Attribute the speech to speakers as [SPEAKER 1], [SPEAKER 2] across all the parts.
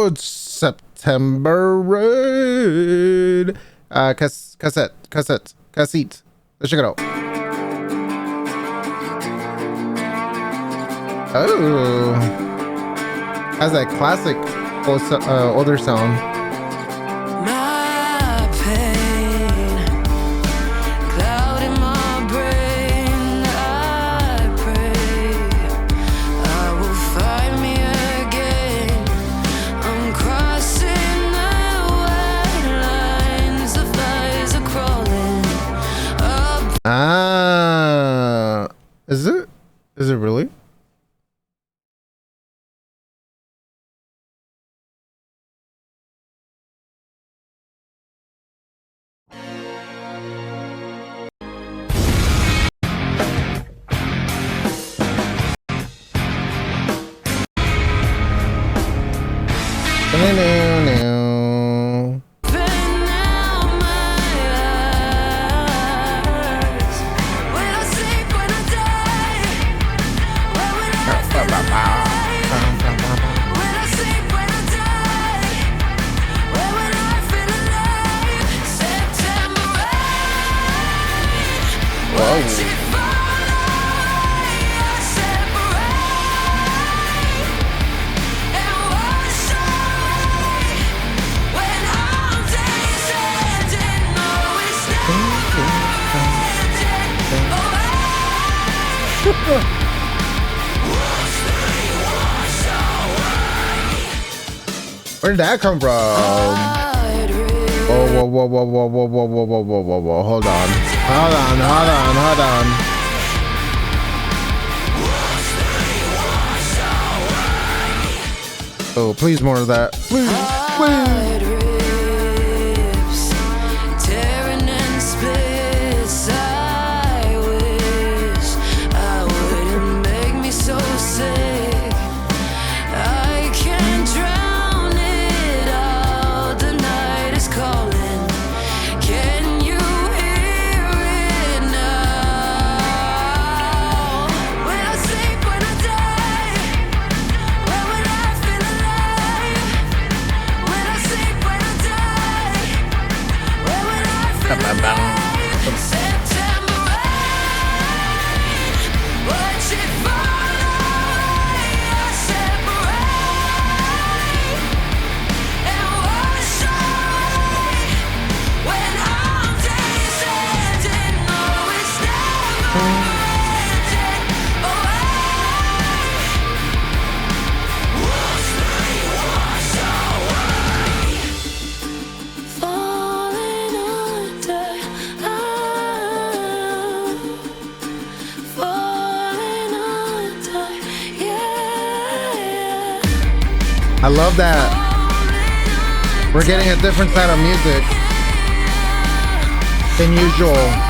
[SPEAKER 1] Oh, it's September Raid. Cassyette. Let's check it out. Oh, has that classic older sound.
[SPEAKER 2] My pain, cloud in my brain. I pray I will find me again. I'm crossing the white lines. The flies are crawling up.
[SPEAKER 1] Ah, is it? Is it really? No. Where did that come from? Oh, whoa. Hold on. Oh, please more of that. Please.
[SPEAKER 2] Tearing and splits. I wish I wouldn't make me so sick. I can't drown it out. The night is calling. Can you hear it now? When I sleep, when I die, when will I feel alive? When I sleep, when I die, when will I feel alive? September rain, watch it fall away. I separate and wash away. When all days ending, no, it's never ending. Wash away. Falling under, falling under, yeah.
[SPEAKER 1] I love that. We're getting a different kind of music than usual.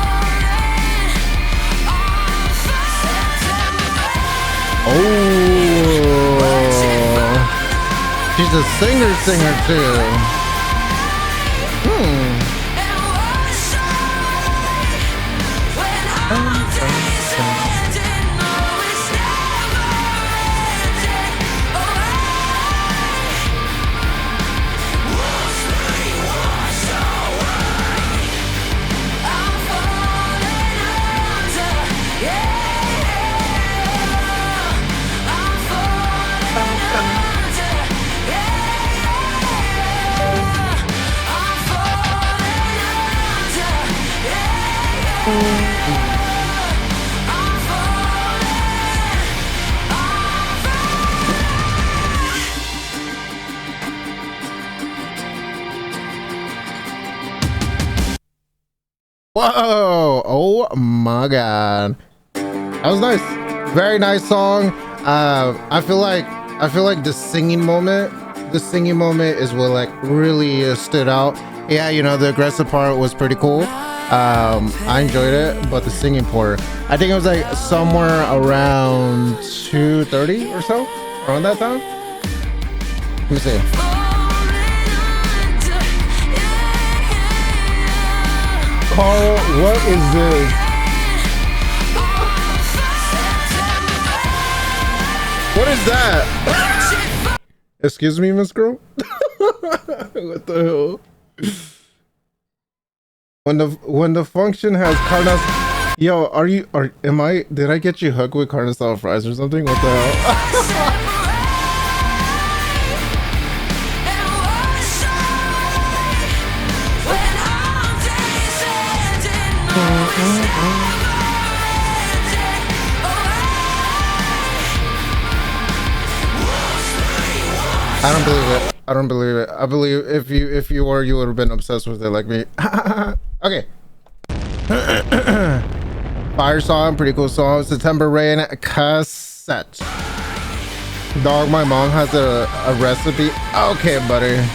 [SPEAKER 1] Oh, she's a singer too. Whoa! Oh my god, that was nice. Very nice song. I feel like the singing moment is what like really stood out. Yeah, you know, the aggressive part was pretty cool. I enjoyed it, but the singing part, I think it was like somewhere around 2:30 or so, around that time. Let me see. Carl, what is this? What is that? Excuse me, Miss Girl? What the hell? When the function has carne, yo, did I get you hooked with carne asada fries or something? What the hell? I don't believe it. I don't believe it. I believe if you were, you would have been obsessed with it like me. Okay. Fire song, pretty cool song. September Rain, Cassyette. Dog, my mom has a recipe. Okay, buddy.